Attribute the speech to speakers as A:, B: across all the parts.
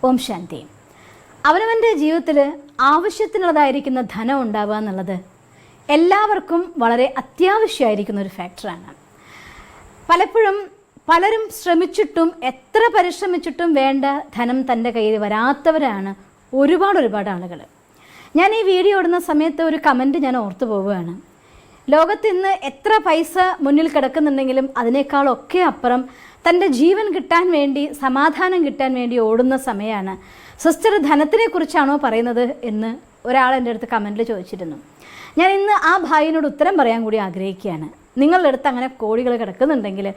A: ഓം ശാന്തി. അവനവൻ്റെ ജീവിതത്തിൽ ആവശ്യത്തിനുള്ളതായിരിക്കുന്ന ധനം ഉണ്ടാവുക എന്നുള്ളത് എല്ലാവർക്കും വളരെ അത്യാവശ്യമായിരിക്കുന്ന ഒരു ഫാക്ടറാണ്. പലരും ശ്രമിച്ചിട്ടും എത്ര പരിശ്രമിച്ചിട്ടും വേണ്ട ധനം തൻ്റെ കയ്യിൽ വരാത്തവരാണ് ഒരുപാട് ആളുകൾ. ഞാൻ ഈ വീഡിയോ ഇടുന്ന സമയത്ത് ഒരു കമൻറ്റ് ഞാൻ ഓർത്തു പോവുകയാണ്. ലോകത്ത് ഇന്ന് എത്ര പൈസ മുന്നിൽ കിടക്കുന്നുണ്ടെങ്കിലും അതിനേക്കാളൊക്കെ അപ്പുറം തൻ്റെ ജീവൻ കിട്ടാൻ വേണ്ടി, സമാധാനം കിട്ടാൻ വേണ്ടി ഓടുന്ന സമയമാണ്. സിസ്റ്റർ ധനത്തിനെ കുറിച്ചാണോ പറയുന്നത് എന്ന് ഒരാൾ എൻ്റെ അടുത്ത് കമൻറ്റിൽ ചോദിച്ചിരുന്നു. ഞാൻ ഇന്ന് ആ ഭായിനോട് ഉത്തരം പറയാൻ കൂടി ആഗ്രഹിക്കുകയാണ്. നിങ്ങളുടെ അടുത്ത് അങ്ങനെ കോടികൾ കിടക്കുന്നുണ്ടെങ്കിൽ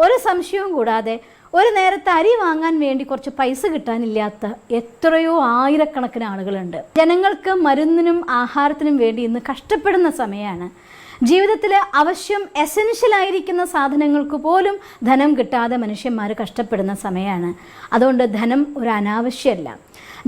A: ഒരു സംശയവും കൂടാതെ ഒരു നേരത്തെ അരി വാങ്ങാൻ വേണ്ടി കുറച്ച് പൈസ കിട്ടാനില്ലാത്ത എത്രയോ ആയിരക്കണക്കിന് ആളുകളുണ്ട്. ജനങ്ങൾക്ക് മരുന്നിനും ആഹാരത്തിനും വേണ്ടി ഇന്ന് കഷ്ടപ്പെടുന്ന സമയമാണ്. ജീവിതത്തിൽ ആവശ്യം എസെൻഷ്യലായിരിക്കുന്ന സാധനങ്ങൾക്ക് പോലും ധനം കിട്ടാതെ മനുഷ്യന്മാർ കഷ്ടപ്പെടുന്ന സമയമാണ്. അതുകൊണ്ട് ധനം ഒരു അനാവശ്യമല്ല.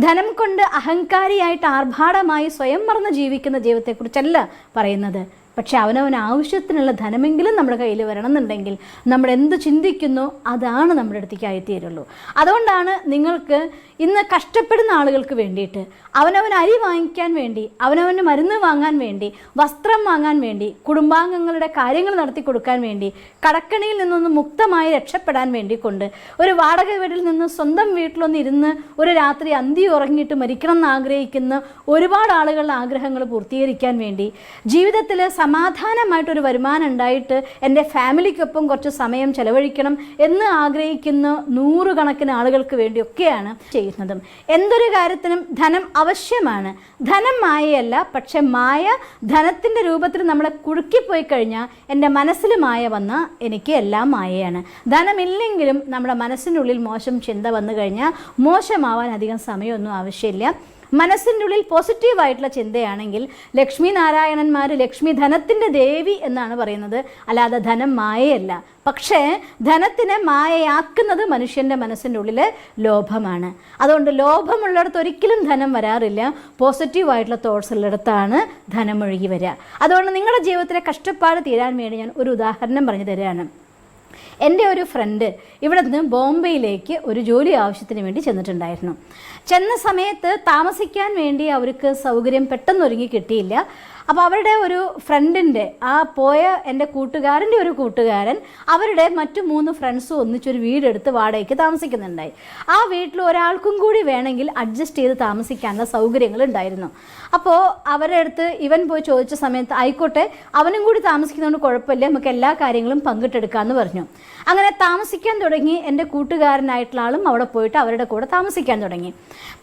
A: ധനം കൊണ്ട് അഹങ്കാരിയായിട്ട് ആർഭാടമായി സ്വയം മറന്ന് ജീവിക്കുന്ന ജീവിതത്തെക്കുറിച്ചല്ല പറയുന്നത്. പക്ഷെ അവനവന് ആവശ്യത്തിനുള്ള ധനമെങ്കിലും നമ്മുടെ കയ്യിൽ വരണമെന്നുണ്ടെങ്കിൽ നമ്മൾ എന്ത് ചിന്തിക്കുന്നോ അതാണ് നമ്മുടെ അടുത്തേക്ക് ആയിത്തീരുള്ളൂ. അതുകൊണ്ടാണ് നിങ്ങൾക്ക് ഇന്ന് കഷ്ടപ്പെടുന്ന ആളുകൾക്ക് വേണ്ടിയിട്ട് അവനവൻ അരി വാങ്ങിക്കാൻ വേണ്ടി, അവനവന് മരുന്ന് വാങ്ങാൻ വേണ്ടി, വസ്ത്രം വാങ്ങാൻ വേണ്ടി, കുടുംബാംഗങ്ങളുടെ കാര്യങ്ങൾ നടത്തി കൊടുക്കാൻ വേണ്ടി, കടക്കണിയിൽ നിന്നൊന്ന് മുക്തമായി രക്ഷപ്പെടാൻ വേണ്ടി കൊണ്ട് ഒരു വാടക വീട്ടിൽ നിന്ന് സ്വന്തം വീട്ടിലൊന്ന് ഇരുന്ന് ഒരു രാത്രി അന്തി ഉറങ്ങിയിട്ട് മരിക്കണം എന്ന് ആഗ്രഹിക്കുന്ന ഒരുപാട് ആളുകളുടെ ആഗ്രഹങ്ങൾ പൂർത്തീകരിക്കാൻ വേണ്ടി, ജീവിതത്തിൽ സമാധാനമായിട്ടൊരു വരുമാനം ഉണ്ടായിട്ട് എൻ്റെ ഫാമിലിക്കൊപ്പം കുറച്ച് സമയം ചെലവഴിക്കണം എന്ന് ആഗ്രഹിക്കുന്ന നൂറുകണക്കിന് ആളുകൾക്ക് വേണ്ടിയൊക്കെയാണ് ചെയ്യുന്നതും. എന്തൊരു കാര്യത്തിനും ധനം ആവശ്യമാണ്. ധനം മായയല്ല, പക്ഷെ മായ ധനത്തിൻ്റെ രൂപത്തിൽ നമ്മളെ കുടുക്കിപ്പോയി കഴിഞ്ഞാൽ എൻ്റെ മനസ്സിൽ മായ വന്നാൽ എനിക്ക് എല്ലാം മായയാണ്. ധനമില്ലെങ്കിലും നമ്മുടെ മനസ്സിൻ്റെ ഉള്ളിൽ മോശം ചിന്ത വന്നു കഴിഞ്ഞാൽ മോശമാവാൻ അധികം സമയമൊന്നും ആവശ്യമില്ല. മനസ്സിൻ്റെ ഉള്ളിൽ പോസിറ്റീവായിട്ടുള്ള ചിന്തയാണെങ്കിൽ ലക്ഷ്മി നാരായണന്മാർ ലക്ഷ്മി ധനത്തിൻ്റെ ദേവി എന്നാണ് പറയുന്നത്, അല്ലാതെ ധനം മായയല്ല. പക്ഷേ ധനത്തിനെ മായയാക്കുന്നത് മനുഷ്യൻ്റെ മനസ്സിൻ്റെ ഉള്ളിൽ ലോഭമാണ്. അതുകൊണ്ട് ലോഭമുള്ളിടത്ത് ഒരിക്കലും ധനം വരാറില്ല. പോസിറ്റീവായിട്ടുള്ള തോട്ട്സ് ഉള്ളിടത്താണ് ധനം ഒഴുകി വരിക. അതുകൊണ്ട് നിങ്ങളുടെ ജീവിതത്തിലെ കഷ്ടപ്പാട് തീരാൻ വേണ്ടി ഞാൻ ഒരു ഉദാഹരണം പറഞ്ഞു തരികയാണ്. എൻ്റെ ഒരു ഫ്രണ്ട് ഇവിടെ നിന്ന് ബോംബെയിലേക്ക് ഒരു ജോലി ആവശ്യത്തിന് വേണ്ടി ചെന്നിട്ടുണ്ടായിരുന്നു. ചെന്ന സമയത്ത് താമസിക്കാൻ വേണ്ടി അവർക്ക് സൗകര്യം പെട്ടെന്നൊരുങ്ങി കിട്ടിയില്ല. അപ്പോൾ അവരുടെ ഒരു ഫ്രണ്ടിൻ്റെ പോയ എൻ്റെ കൂട്ടുകാരൻ്റെ ഒരു കൂട്ടുകാരൻ അവരുടെ മറ്റു 3 ഫ്രണ്ട്സും ഒന്നിച്ചൊരു വീടെടുത്ത് വാടകയ്ക്ക് താമസിക്കുന്നുണ്ടായി. ആ വീട്ടിൽ ഒരാൾക്കും കൂടി വേണമെങ്കിൽ അഡ്ജസ്റ്റ് ചെയ്ത് താമസിക്കാനുള്ള സൗകര്യങ്ങൾ ഉണ്ടായിരുന്നു. അപ്പോൾ അവരുടെ അടുത്ത് ഇവൻ പോയി ചോദിച്ച സമയത്ത് ആയിക്കോട്ടെ, അവനും കൂടി താമസിക്കുന്നതുകൊണ്ട് കുഴപ്പമില്ല, നമുക്ക് എല്ലാ കാര്യങ്ങളും പങ്കിട്ടെടുക്കാമെന്ന് പറഞ്ഞു. അങ്ങനെ താമസിക്കാൻ തുടങ്ങി. എൻ്റെ കൂട്ടുകാരനായിട്ടുള്ള ആളും അവിടെ പോയിട്ട് അവരുടെ കൂടെ താമസിക്കാൻ തുടങ്ങി.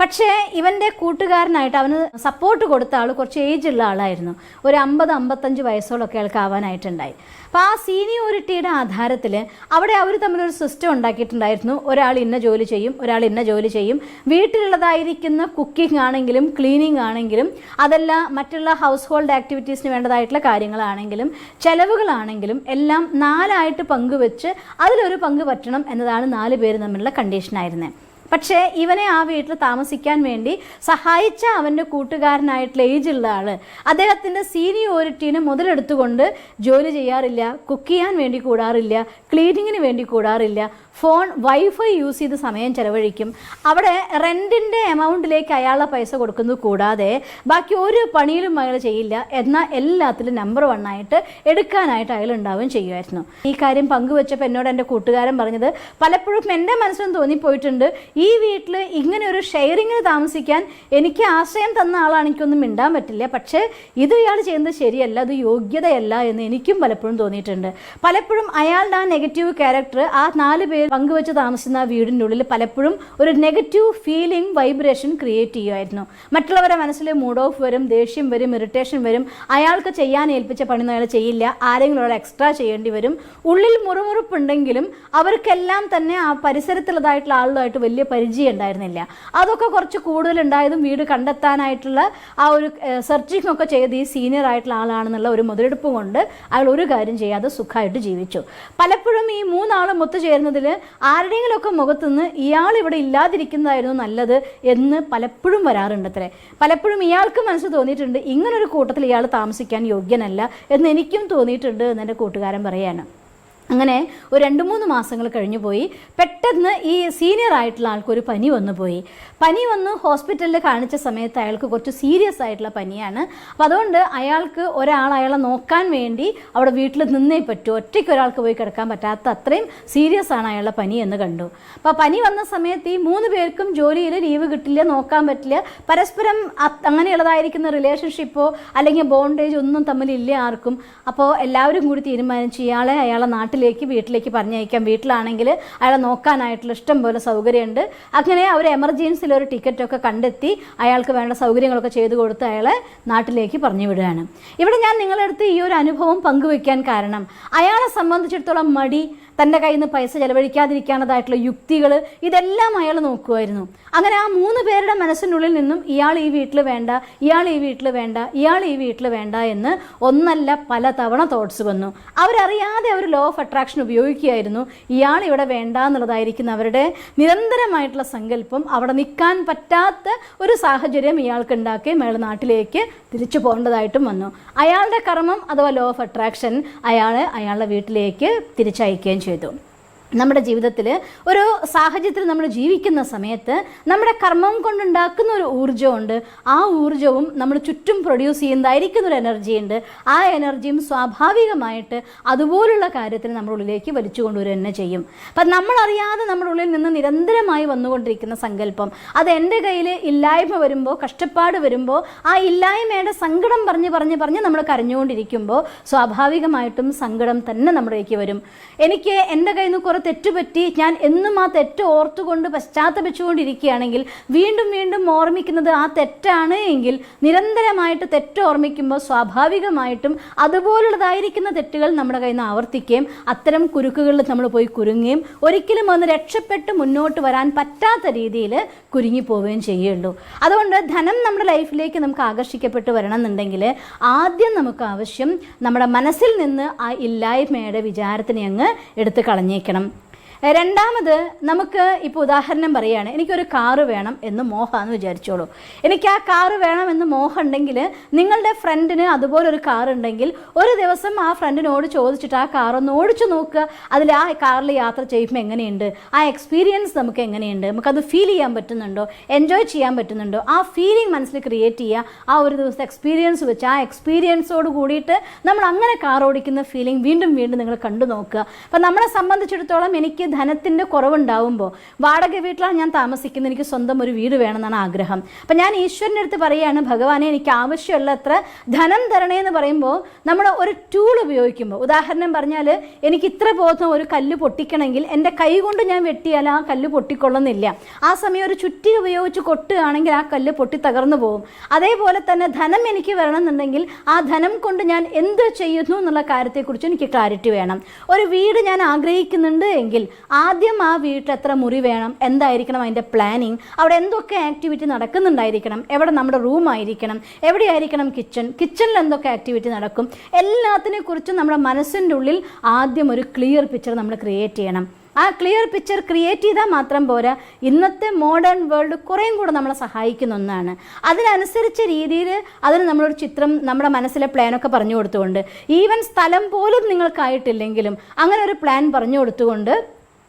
A: പക്ഷേ ഇവൻ്റെ കൂട്ടുകാരനായിട്ട് അവന് സപ്പോർട്ട് കൊടുത്ത ആൾ കുറച്ച് ഏജുള്ള ആളായിരുന്നു. ഒരു 50-55 വയസ്സോളൊക്കെ അയാൾക്ക് ആവാനായിട്ടുണ്ടായി. അപ്പോൾ ആ സീനിയോറിറ്റിയുടെ ആധാരത്തിൽ അവിടെ അവർ തമ്മിലൊരു സിസ്റ്റം ഉണ്ടാക്കിയിട്ടുണ്ടായിരുന്നു. ഒരാൾ ഇന്ന ജോലി ചെയ്യും, ഒരാൾ ഇന്ന ജോലി ചെയ്യും. വീട്ടിലുള്ളതായിരിക്കുന്ന കുക്കിംഗ് ആണെങ്കിലും ക്ലീനിങ് ആണെങ്കിലും അതല്ല മറ്റുള്ള ഹൗസ് ഹോൾഡ് ആക്ടിവിറ്റീസിന് വേണ്ടതായിട്ടുള്ള കാര്യങ്ങളാണെങ്കിലും ചെലവുകളാണെങ്കിലും എല്ലാം 4ആയിട്ട് പങ്കുവെച്ച് അതിലൊരു പങ്ക് പറ്റണം എന്നതാണ് 4 പേര് തമ്മിലുള്ള കണ്ടീഷനായിരുന്നത്. പക്ഷേ ഇവനെ ആ വീട്ടിൽ താമസിക്കാൻ വേണ്ടി സഹായിച്ച അവൻ്റെ കൂട്ടുകാരനായിട്ടുള്ള ഏജുള്ള ആൾ അദ്ദേഹത്തിൻ്റെ സീനിയോറിറ്റീനെ മുതലെടുത്തുകൊണ്ട് ജോലി ചെയ്യാറില്ല, കുക്ക് ചെയ്യാൻ വേണ്ടി കൂടാറില്ല, ക്ലീനിങ്ങിന് വേണ്ടി കൂടാറില്ല, ഫോൺ വൈഫൈ യൂസ് ചെയ്ത് സമയം ചെലവഴിക്കും. അവിടെ റെൻറ്റിൻ്റെ എമൗണ്ടിലേക്ക് അയാളുടെ പൈസ കൊടുക്കുന്നത് കൂടാതെ ബാക്കി ഒരു പണിയിലും അയാൾ ചെയ്യില്ല. എന്നാൽ എല്ലാത്തിലും നമ്പർ 1 ആയിട്ട് എടുക്കാനായിട്ട് അയാൾ ഉണ്ടാവുകയും ചെയ്യുമായിരുന്നു. ഈ കാര്യം പങ്കുവെച്ചപ്പോൾ എന്നോട് എൻ്റെ കൂട്ടുകാരൻ പറഞ്ഞത്, പലപ്പോഴും എൻ്റെ മനസ്സിലും തോന്നിപ്പോയിട്ടുണ്ട്, ഈ വീട്ടിൽ ഇങ്ങനെ ഒരു ഷെയറിങ്ങിന് താമസിക്കാൻ എനിക്ക് ആശ്രയം തന്ന ആളാണ്, എനിക്കൊന്നും മിണ്ടാൻ പറ്റില്ല, പക്ഷേ ഇത് ഇയാൾ ചെയ്യുന്നത് ശരിയല്ല, അത് യോഗ്യതയല്ല എന്ന് എനിക്കും പലപ്പോഴും തോന്നിയിട്ടുണ്ട്. പലപ്പോഴും അയാളുടെ ആ നെഗറ്റീവ് ക്യാരക്ടർ ആ 4 പേർ പങ്കുവെച്ച് താമസിക്കുന്ന ആ വീടിൻ്റെ ഉള്ളിൽ പലപ്പോഴും ഒരു നെഗറ്റീവ് ഫീലിംഗ് വൈബ്രേഷൻ ക്രിയേറ്റ് ചെയ്യുമായിരുന്നു. മറ്റുള്ളവരുടെ മനസ്സിൽ മൂഡ് ഓഫ് വരും, ദേഷ്യം വരും, ഇറിറ്റേഷൻ വരും. അയാൾക്ക് ചെയ്യാൻ ഏൽപ്പിച്ച പണി അയാൾ ചെയ്യില്ല, ആരെങ്കിലും ഒരാൾ എക്സ്ട്രാ ചെയ്യേണ്ടി വരും. ഉള്ളിൽ മുറുമുറുപ്പുണ്ടെങ്കിലും അവർക്കെല്ലാം തന്നെ ആ പരിസരത്തുള്ളതായിട്ടുള്ള ആളുമായിട്ട് വലിയ പരിചയം ഉണ്ടായിരുന്നില്ല. അതൊക്കെ കുറച്ച് കൂടുതലുണ്ടായതും വീട് കണ്ടെത്താനായിട്ടുള്ള ആ ഒരു സെർച്ചിങ് ഒക്കെ ചെയ്ത് ഈ സീനിയർ ആയിട്ടുള്ള ആളാണെന്നുള്ള ഒരു മുതലെടുപ്പ് കൊണ്ട് അയാൾ ഒരു കാര്യം ചെയ്യാതെ സുഖമായിട്ട് ജീവിച്ചു. പലപ്പോഴും ഈ 3 ആളും ഒത്തുചേരുന്നതിൽ ആരുടെയെങ്കിലുമൊക്കെ മുഖത്തുനിന്ന് ഇയാൾ ഇവിടെ ഇല്ലാതിരിക്കുന്നതായിരുന്നു നല്ലത് എന്ന് പലപ്പോഴും വരാറുണ്ട് അത്രേ. പലപ്പോഴും ഇയാൾക്ക് മനസ്സിൽ തോന്നിയിട്ടുണ്ട്, ഇങ്ങനൊരു കൂട്ടത്തിൽ ഇയാൾ താമസിക്കാൻ യോഗ്യനല്ല എന്ന് എനിക്കും തോന്നിയിട്ടുണ്ട് എന്ന് എൻ്റെ കൂട്ടുകാരൻ പറയാണ്. അങ്ങനെ ഒരു 2-3 മാസങ്ങൾ കഴിഞ്ഞു പോയി. പെട്ടെന്ന് ഈ സീനിയർ ആയിട്ടുള്ള ആൾക്കൊരു പനി പോയി. പനി വന്ന് ഹോസ്പിറ്റലിൽ കാണിച്ച സമയത്ത് അയാൾക്ക് കുറച്ച് സീരിയസ് ആയിട്ടുള്ള പനിയാണ്. അപ്പോൾ അതുകൊണ്ട് അയാൾക്ക് അയാളെ നോക്കാൻ വേണ്ടി അവിടെ വീട്ടിൽ നിന്നേ പറ്റൂ. ഒറ്റയ്ക്ക് ഒരാൾക്ക് പോയി കിടക്കാൻ പറ്റാത്ത അത്രയും സീരിയസ് ആണ് അയാളുടെ പനി എന്ന് കണ്ടു. അപ്പോൾ പനി വന്ന സമയത്ത് ഈ 3 പേർക്കും ജോലിയിൽ ലീവ് കിട്ടില്ല, നോക്കാൻ പറ്റില്ല. പരസ്പരം അങ്ങനെയുള്ളതായിരിക്കുന്ന റിലേഷൻഷിപ്പോ അല്ലെങ്കിൽ ബോണ്ടേജ് ഒന്നും തമ്മിലില്ല ആർക്കും. അപ്പോൾ എല്ലാവരും കൂടി തീരുമാനിച്ചു അയാളെ വീട്ടിലേക്ക് പറഞ്ഞയക്കാം. വീട്ടിലാണെങ്കിൽ അയാളെ നോക്കാനായിട്ടുള്ള ഇഷ്ടം പോലെ സൗകര്യമുണ്ട്. അങ്ങനെ അവർ എമർജൻസിയിൽ ഒരു ടിക്കറ്റൊക്കെ കണ്ടെത്തി അയാൾക്ക് വേണ്ട സൗകര്യങ്ങളൊക്കെ ചെയ്തു കൊടുത്ത് അയാളെ നാട്ടിലേക്ക് പറഞ്ഞു വിടുകയാണ്. ഇവിടെ ഞാൻ നിങ്ങളുടെ അടുത്ത് ഈ ഒരു അനുഭവം പങ്കുവെക്കാൻ കാരണം അയാളെ സംബന്ധിച്ചിടത്തോളം മടി, തൻ്റെ കയ്യിൽ നിന്ന് പൈസ ചെലവഴിക്കാതിരിക്കാനതായിട്ടുള്ള യുക്തികൾ, ഇതെല്ലാം അയാൾ നോക്കുമായിരുന്നു. അങ്ങനെ ആ 3 പേരുടെ മനസ്സിനുള്ളിൽ നിന്നും ഇയാൾ ഈ വീട്ടിൽ വേണ്ട, ഇയാൾ ഈ വീട്ടിൽ വേണ്ട, ഇയാൾ ഈ വീട്ടിൽ വേണ്ട എന്ന് ഒന്നല്ല പല തവണ തോട്ട്സ് വന്നു. അവരറിയാതെ അവർ ലോ ഓഫ് അട്രാക്ഷൻ ഉപയോഗിക്കുകയായിരുന്നു. ഇയാൾ ഇവിടെ വേണ്ട എന്നുള്ളതായിരിക്കും അവരുടെ നിരന്തരമായിട്ടുള്ള സങ്കല്പം. അവിടെ നിൽക്കാൻ പറ്റാത്ത ഒരു സാഹചര്യം ഇയാൾക്ക് ഉണ്ടാക്കുകയും അയാൾ നാട്ടിലേക്ക് തിരിച്ചു പോകേണ്ടതായിട്ടും വന്നു. അയാളുടെ കർമ്മം അഥവാ ലോ ഓഫ് അട്രാക്ഷൻ അയാളുടെ വീട്ടിലേക്ക് തിരിച്ചയക്കുകയും ചെയ്തു. നമ്മുടെ ജീവിതത്തിൽ ഒരു സാഹചര്യത്തിൽ നമ്മൾ ജീവിക്കുന്ന സമയത്ത് നമ്മുടെ കർമ്മം കൊണ്ടുണ്ടാക്കുന്ന ഒരു ഊർജ്ജമുണ്ട്. ആ ഊർജ്ജവും നമ്മൾ ചുറ്റും പ്രൊഡ്യൂസ് ചെയ്യുന്നതായിരിക്കുന്ന ഒരു എനർജി ഉണ്ട്. ആ എനർജിയും സ്വാഭാവികമായിട്ട് അതുപോലുള്ള കാര്യത്തിന് നമ്മുടെ ഉള്ളിലേക്ക് വലിച്ചു കൊണ്ടുവരിക തന്നെ ചെയ്യും. അപ്പം നമ്മളറിയാതെ നമ്മുടെ ഉള്ളിൽ നിന്ന് നിരന്തരമായി വന്നുകൊണ്ടിരിക്കുന്ന സങ്കല്പം, അത് എൻ്റെ കയ്യിൽ ഇല്ലായ്മ വരുമ്പോൾ, കഷ്ടപ്പാട് വരുമ്പോൾ, ആ ഇല്ലായ്മയുടെ സങ്കടം പറഞ്ഞ് നമ്മൾ കരഞ്ഞുകൊണ്ടിരിക്കുമ്പോൾ സ്വാഭാവികമായിട്ടും സങ്കടം തന്നെ നമ്മുടേക്ക് വരും. എനിക്ക് എൻ്റെ കയ്യിൽ നിന്ന് കുറേ തെറ്റുപറ്റി, ഞാൻ എന്നും ആ തെറ്റ് ഓർത്തുകൊണ്ട് പശ്ചാത്തപിച്ചുകൊണ്ടിരിക്കുകയാണെങ്കിൽ വീണ്ടും വീണ്ടും ഓർമ്മിക്കുന്നത് ആ തെറ്റാണ് എങ്കിൽ നിരന്തരമായിട്ട് തെറ്റ് ഓർമ്മിക്കുമ്പോൾ സ്വാഭാവികമായിട്ടും അതുപോലുള്ളതായിരിക്കുന്ന തെറ്റുകൾ നമ്മുടെ കയ്യിൽ നിന്ന് ആവർത്തിക്കുകയും അത്തരം കുരുക്കുകളിൽ നമ്മൾ പോയി കുരുങ്ങുകയും ഒരിക്കലും ഒന്ന് രക്ഷപ്പെട്ട് മുന്നോട്ട് വരാൻ പറ്റാത്ത രീതിയിൽ കുരുങ്ങിപ്പോവുകയും ചെയ്യുള്ളൂ. അതുകൊണ്ട് ധനം നമ്മുടെ ലൈഫിലേക്ക് നമുക്ക് ആകർഷിക്കപ്പെട്ട് വരണം എന്നുണ്ടെങ്കിൽ ആദ്യം നമുക്ക് ആവശ്യം നമ്മുടെ മനസ്സിൽ നിന്ന് ആ ഇല്ലായ്മയുടെ വിചാരത്തിനെ അങ്ങ് എടുത്ത് കളഞ്ഞേക്കണം. രണ്ടാമത്, നമുക്ക് ഇപ്പോൾ ഉദാഹരണം പറയുകയാണ്, എനിക്കൊരു കാറ് വേണം എന്ന് മോഹമെന്ന് വിചാരിച്ചോളൂ. എനിക്ക് ആ കാറ് വേണം എന്ന് മോഹം ഉണ്ടെങ്കിൽ നിങ്ങളുടെ ഫ്രണ്ടിന് അതുപോലൊരു കാർ ഉണ്ടെങ്കിൽ ഒരു ദിവസം ആ ഫ്രണ്ടിനോട് ചോദിച്ചിട്ട് ആ കാറൊന്ന് ഓടിച്ചു നോക്കുക. അതിൽ ആ കാറിൽ യാത്ര ചെയ്യുമ്പോൾ എങ്ങനെയുണ്ട്, ആ എക്സ്പീരിയൻസ് നമുക്ക് എങ്ങനെയുണ്ട്, നമുക്കത് ഫീൽ ചെയ്യാൻ പറ്റുന്നുണ്ടോ, എൻജോയ് ചെയ്യാൻ പറ്റുന്നുണ്ടോ, ആ ഫീലിംഗ് മനസ്സിൽ ക്രിയേറ്റ് ചെയ്യുക. ആ ഒരു ദിവസത്തെ എക്സ്പീരിയൻസ് വെച്ച് ആ എക്സ്പീരിയൻസോട് കൂടിയിട്ട് നമ്മൾ അങ്ങനെ കാർ ഓടിക്കുന്ന ഫീലിംഗ് വീണ്ടും വീണ്ടും നിങ്ങൾ കണ്ടു നോക്കുക. അപ്പം നമ്മളെ സംബന്ധിച്ചിടത്തോളം എനിക്ക് ധനത്തിൻ്റെ കുറവുണ്ടാവുമ്പോൾ, വാടക വീട്ടിലാണ് ഞാൻ താമസിക്കുന്നത്, എനിക്ക് സ്വന്തം ഒരു വീട് വേണമെന്നാണ് ആഗ്രഹം. അപ്പം ഞാൻ ഈശ്വരൻ്റെ അടുത്ത് പറയുകയാണ്, ഭഗവാനെ എനിക്ക് ആവശ്യമുള്ള അത്ര ധനം തരണേ എന്ന് പറയുമ്പോൾ നമ്മൾ ഒരു ടൂൾ ഉപയോഗിക്കുമ്പോൾ, ഉദാഹരണം പറഞ്ഞാൽ എനിക്ക് ഇത്ര പോകുന്ന ഒരു കല്ല് പൊട്ടിക്കണമെങ്കിൽ എൻ്റെ കൈ കൊണ്ട് ഞാൻ വെട്ടിയാൽ ആ കല്ല് പൊട്ടിക്കൊള്ളുന്നില്ല. ആ സമയം ഒരു ചുറ്റി ഉപയോഗിച്ച് കൊട്ടുകയാണെങ്കിൽ ആ കല്ല് പൊട്ടി തകർന്നു പോകും. അതേപോലെ തന്നെ ധനം എനിക്ക് വരണം എന്നുണ്ടെങ്കിൽ ആ ധനം കൊണ്ട് ഞാൻ എന്ത് ചെയ്യുന്നു എന്നുള്ള കാര്യത്തെക്കുറിച്ച് എനിക്ക് ക്ലാരിറ്റി വേണം. ഒരു വീട് ഞാൻ ആഗ്രഹിക്കുന്നുണ്ട് എങ്കിൽ ആദ്യം ആ വീട്ടിൽ എത്ര മുറി വേണം, എന്തായിരിക്കണം അതിൻ്റെ പ്ലാനിങ്, അവിടെ എന്തൊക്കെ ആക്ടിവിറ്റി നടക്കുന്നുണ്ടായിരിക്കണം, എവിടെ നമ്മുടെ റൂം ആയിരിക്കണം, എവിടെയായിരിക്കണം കിച്ചണിൽ എന്തൊക്കെ ആക്ടിവിറ്റി നടക്കും, എല്ലാത്തിനെ കുറിച്ചും നമ്മുടെ മനസ്സിൻ്റെ ഉള്ളിൽ ആദ്യം ഒരു ക്ലിയർ പിക്ചർ നമ്മൾ ക്രിയേറ്റ് ചെയ്യണം. ആ ക്ലിയർ പിക്ചർ ക്രിയേറ്റ് ചെയ്താൽ മാത്രം പോരാ, ഇന്നത്തെ മോഡേൺ വേൾഡ് കുറേയും കൂടെ നമ്മളെ സഹായിക്കുന്ന ഒന്നാണ്. അതിനനുസരിച്ച രീതിയിൽ അതിന് നമ്മളൊരു ചിത്രം, നമ്മുടെ മനസ്സിലെ പ്ലാനൊക്കെ പറഞ്ഞു കൊടുത്തുകൊണ്ട്, ഈവൻ സ്ഥലം പോലും നിങ്ങൾക്കായിട്ടില്ലെങ്കിലും അങ്ങനെ ഒരു പ്ലാൻ പറഞ്ഞു കൊടുത്തുകൊണ്ട്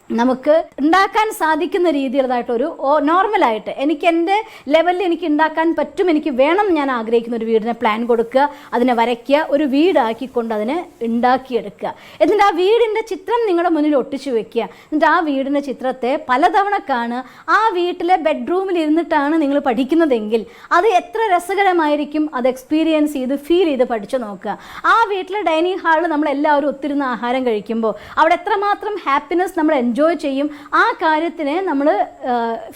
A: നമുക്ക് ഉണ്ടാക്കാൻ സാധിക്കുന്ന രീതിയിലുള്ളതായിട്ടൊരു നോർമലായിട്ട് എനിക്ക് എൻ്റെ ലെവലിൽ എനിക്ക് ഉണ്ടാക്കാൻ പറ്റും, എനിക്ക് വേണം, ഞാൻ ആഗ്രഹിക്കുന്ന ഒരു വീടിനെ പ്ലാൻ കൊടുക്കുക, അതിനെ വരയ്ക്കുക, ഒരു വീടാക്കിക്കൊണ്ട് അതിനെ ഉണ്ടാക്കിയെടുക്കുക. എന്നിട്ട് ആ വീടിൻ്റെ ചിത്രം നിങ്ങളുടെ മുന്നിൽ ഒട്ടിച്ചു വെക്കുക. എന്നിട്ട് ആ വീടിൻ്റെ ചിത്രത്തെ പലതവണ കാണുക. ആ വീട്ടിലെ ബെഡ്റൂമിൽ ഇരുന്നിട്ടാണ് നിങ്ങൾ പഠിക്കുന്നതെങ്കിൽ അത് എത്ര രസകരമായിരിക്കും, അത് എക്സ്പീരിയൻസ് ചെയ്ത് ഫീൽ ചെയ്ത് പഠിച്ചു നോക്കുക. ആ വീട്ടിലെ ഡൈനിങ് ഹാളിൽ നമ്മളെല്ലാവരും ഒത്തിരുന്ന് ആഹാരം കഴിക്കുമ്പോൾ അവിടെ എത്രമാത്രം ഹാപ്പിനെസ് നമ്മൾ എൻജോയ് ചെയ്യും, ആ കാര്യത്തിനെ നമ്മൾ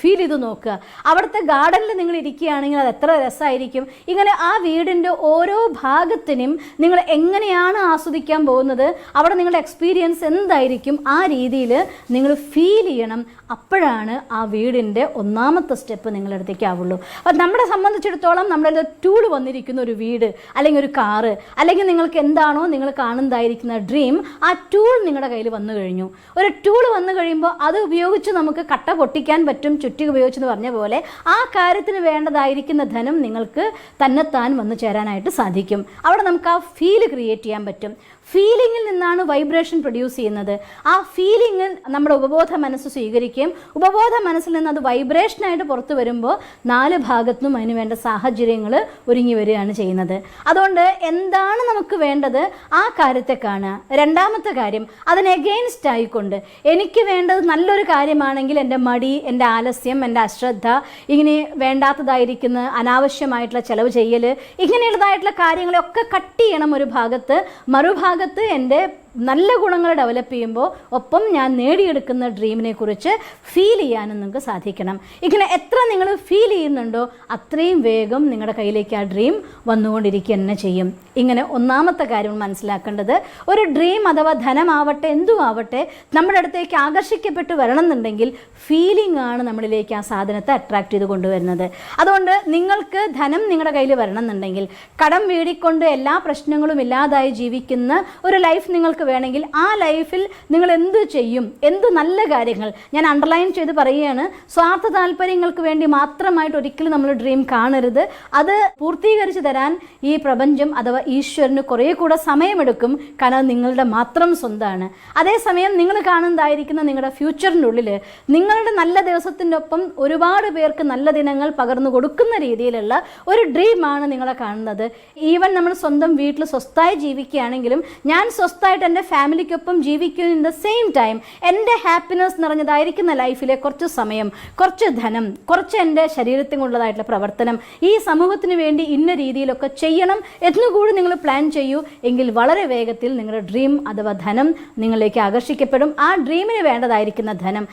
A: ഫീൽ ചെയ്ത് നോക്കുക. അവിടുത്തെ ഗാർഡനിൽ നിങ്ങൾ ഇരിക്കുകയാണെങ്കിൽ അത് എത്ര രസമായിരിക്കും. ഇങ്ങനെ ആ വീടിൻ്റെ ഓരോ ഭാഗത്തിനും നിങ്ങൾ എങ്ങനെയാണ് ആസ്വദിക്കാൻ പോകുന്നത്, അവിടെ നിങ്ങളുടെ എക്സ്പീരിയൻസ് എന്തായിരിക്കും, ആ രീതിയിൽ നിങ്ങൾ ഫീൽ ചെയ്യണം. അപ്പോഴാണ് ആ വീടിൻ്റെ ഒന്നാമത്തെ സ്റ്റെപ്പ് നിങ്ങളുടെ അടുത്തേക്ക് ആവുള്ളൂ. അപ്പം നമ്മളെ സംബന്ധിച്ചിടത്തോളം നമ്മുടെ ടൂൾ വന്നിരിക്കുന്ന ഒരു വീട് അല്ലെങ്കിൽ ഒരു കാറ് അല്ലെങ്കിൽ നിങ്ങൾക്ക് എന്താണോ നിങ്ങൾ കാണുന്നതായിരിക്കുന്ന ഡ്രീം, ആ ടൂൾ നിങ്ങളുടെ കയ്യിൽ വന്നു കഴിഞ്ഞു. ഒരു ടൂൾ വന്നു വന്നു കഴിയുമ്പോൾ അത് ഉപയോഗിച്ച് നമുക്ക് കട്ട പൊട്ടിക്കാൻ പറ്റും, ചുറ്റിക ഉപയോഗിച്ചെന്ന് പറഞ്ഞ പോലെ ആ കാര്യത്തിന് വേണ്ടതായിരിക്കുന്ന ധനം നിങ്ങൾക്ക് തന്നെത്താൻ വന്നു ചേരാനായിട്ട് സാധിക്കും. അവിടെ നമുക്ക് ആ ഫീൽ ക്രിയേറ്റ് ചെയ്യാൻ പറ്റും. ഫീലിങ്ങിൽ നിന്നാണ് വൈബ്രേഷൻ പ്രൊഡ്യൂസ് ചെയ്യുന്നത്. ആ ഫീലിംഗ് നമ്മുടെ ഉപബോധ മനസ്സ് സ്വീകരിക്കുകയും ഉപബോധ മനസ്സിൽ നിന്ന് അത് വൈബ്രേഷനായിട്ട് പുറത്തു വരുമ്പോൾ 4 ഭാഗത്തും അതിന് വേണ്ട സാഹചര്യങ്ങൾ ഒരുങ്ങി വരികയാണ് ചെയ്യുന്നത്. അതുകൊണ്ട് എന്താണ് നമുക്ക് വേണ്ടത് ആ കാര്യത്തെ കാണുക. രണ്ടാമത്തെ കാര്യം, അതിന് എഗെയിൻസ്റ്റ് ആയിക്കൊണ്ട് എനിക്ക് വേണ്ടത് നല്ലൊരു കാര്യമാണെങ്കിൽ എൻ്റെ മടി, എൻ്റെ ആലസ്യം, എൻ്റെ അശ്രദ്ധ, ഇങ്ങനെ വേണ്ടാത്തതായിരിക്കുന്ന അനാവശ്യമായിട്ടുള്ള ചെലവ് ചെയ്യൽ, ഇങ്ങനെയുള്ളതായിട്ടുള്ള കാര്യങ്ങളൊക്കെ കട്ട് ചെയ്യണം ഒരു ഭാഗത്ത്. മറുഭാഗത്ത് എൻ്റെ നല്ല ഗുണങ്ങൾ ഡെവലപ്പ് ചെയ്യുമ്പോൾ ഒപ്പം ഞാൻ നേടിയെടുക്കുന്ന ഡ്രീമിനെ കുറിച്ച് ഫീൽ ചെയ്യാനും നിങ്ങൾക്ക് സാധിക്കണം. ഇങ്ങനെ എത്ര നിങ്ങൾ ഫീൽ ചെയ്യുന്നുണ്ടോ അത്രയും വേഗം നിങ്ങളുടെ കയ്യിലേക്ക് ആ ഡ്രീം വന്നുകൊണ്ടിരിക്കുക തന്നെ ചെയ്യും. ഇങ്ങനെ ഒന്നാമത്തെ കാര്യം മനസ്സിലാക്കേണ്ടത്, ഒരു ഡ്രീം അഥവാ ധനമാവട്ടെ എന്തും ആവട്ടെ നമ്മുടെ അടുത്തേക്ക് ആകർഷിക്കപ്പെട്ട് വരണമെന്നുണ്ടെങ്കിൽ ഫീലിംഗ് ആണ് നമ്മളിലേക്ക് ആ സാധനത്തെ അട്രാക്ട് ചെയ്ത് കൊണ്ടുവരുന്നത്. അതുകൊണ്ട് നിങ്ങൾക്ക് ധനം നിങ്ങളുടെ കയ്യിൽ വരണമെന്നുണ്ടെങ്കിൽ കടം വീടിക്കൊണ്ട് എല്ലാ പ്രശ്നങ്ങളും ഇല്ലാതായി ജീവിക്കുന്ന ഒരു ലൈഫ് നിങ്ങൾക്ക് വേണമെങ്കിൽ ആ ലൈഫിൽ നിങ്ങൾ എന്ത് ചെയ്യും, എന്ത് നല്ല കാര്യങ്ങൾ, ഞാൻ അണ്ടർലൈൻ ചെയ്ത് പറയുകയാണ്, സ്വാർത്ഥ താല്പര്യങ്ങൾക്ക് വേണ്ടി മാത്രമായിട്ട് ഒരിക്കലും നമ്മൾ ഡ്രീം കാണരുത്. അത് പൂർത്തീകരിച്ച് തരാൻ ഈ പ്രപഞ്ചം അഥവാ ഈശ്വരന് കുറേ കൂടെ സമയമെടുക്കും. കാരണം നിങ്ങളുടെ മാത്രം സ്വന്തമാണ്. അതേസമയം നിങ്ങൾ കാണുന്നതായിരിക്കുന്ന നിങ്ങളുടെ ഫ്യൂച്ചറിനുള്ളിൽ നിങ്ങളുടെ നല്ല ദിവസത്തിൻ്റെ ഒപ്പം ഒരുപാട് പേർക്ക് നല്ല ദിനങ്ങൾ പകർന്നു കൊടുക്കുന്ന രീതിയിലുള്ള ഒരു ഡ്രീമാണ് നിങ്ങളെ കാണുന്നത്. ഈവൻ നമ്മൾ സ്വന്തം വീട്ടിൽ സ്വസ്ഥമായി ജീവിക്കുകയാണെങ്കിലും ഞാൻ സ്വസ്ഥമായിട്ട് എൻ്റെ ഫാമിലിക്കൊപ്പം ജീവിക്കും. ഇൻ ദ സെയിം ടൈം എൻ്റെ ഹാപ്പിനെസ് നിറഞ്ഞതായിരിക്കുന്ന ലൈഫിലെ കുറച്ച് സമയം, കുറച്ച് ധനം, കുറച്ച് എൻ്റെ ശരീരത്തിനുള്ളതായിട്ടുള്ള പ്രവർത്തനം ഈ സമൂഹത്തിന് വേണ്ടി ഇന്ന രീതിയിലൊക്കെ ചെയ്യണം എന്നുകൂടി നിങ്ങൾ പ്ലാൻ ചെയ്യൂ. എങ്കിൽ വളരെ വേഗത്തിൽ നിങ്ങളുടെ ഡ്രീം അഥവാ ധനം നിങ്ങളിലേക്ക് ആകർഷിക്കപ്പെടും. ആ ഡ്രീമിന് വേണ്ടതായിരിക്കുന്ന ധനം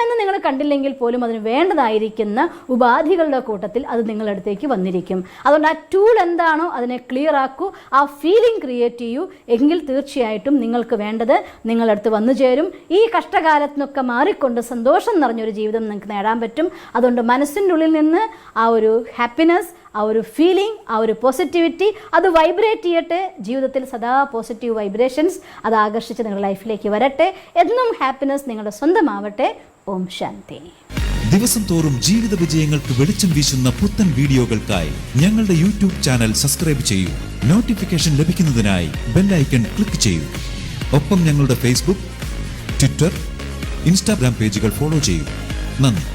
A: എന്ന് നിങ്ങൾ കണ്ടില്ലെങ്കിൽ പോലും അതിന് വേണ്ടതായിരിക്കുന്ന ഉപാധികളുടെ കൂട്ടത്തിൽ അത് നിങ്ങളുടെ അടുത്തേക്ക് വന്നിരിക്കും. അതുകൊണ്ട് ആ ടൂൾ എന്താണോ അതിനെ ക്ലിയർ ആക്കൂ, ആ ഫീലിംഗ് ക്രിയേറ്റ് ചെയ്യൂ. എങ്കിൽ തീർച്ചയായിട്ടും നിങ്ങൾക്ക് വേണ്ടത് നിങ്ങളുടെ അടുത്ത് വന്നു ചേരും. ഈ കഷ്ടകാലത്തിനൊക്കെ മാറിക്കൊണ്ട് സന്തോഷം നിറഞ്ഞൊരു ജീവിതം നിങ്ങൾക്ക് നേടാൻ പറ്റും. അതുകൊണ്ട് മനസ്സിൻ്റെ ഉള്ളിൽ നിന്ന് ആ ഒരു ഹാപ്പിനെസ്, ആ ഒരു ഫീലിംഗ്, ആ ഒരു പോസിറ്റിവിറ്റി അത് വൈബ്രേറ്റ് ചെയ്യട്ടെ. ജീവിതത്തിൽ സദാ പോസിറ്റീവ് വൈബ്രേഷൻസ് അത് ആകർഷിച്ച് നിങ്ങളുടെ ലൈഫിലേക്ക് വരട്ടെ. എന്നും ഹാപ്പിനെസ് നിങ്ങളുടെ സ്വന്തമാവട്ടെ. ഓം ശാന്തി.
B: ദിവസം തോറും ജീവിത വിജയങ്ങൾക്ക് വെളിച്ചം വീശുന്ന പുത്തൻ വീഡിയോകൾക്കായി ഞങ്ങളുടെ യൂട്യൂബ് ചാനൽ സബ്സ്ക്രൈബ് ചെയ്യൂ. നോട്ടിഫിക്കേഷൻ ലഭിക്കുന്നതിനായി ബെൽ ഐക്കൺ ക്ലിക്ക് ചെയ്യൂ. ഒപ്പം ഞങ്ങളുടെ ഫേസ്ബുക്ക്, ട്വിറ്റർ, ഇൻസ്റ്റാഗ്രാം പേജുകൾ ഫോളോ ചെയ്യൂ. നന്ദി.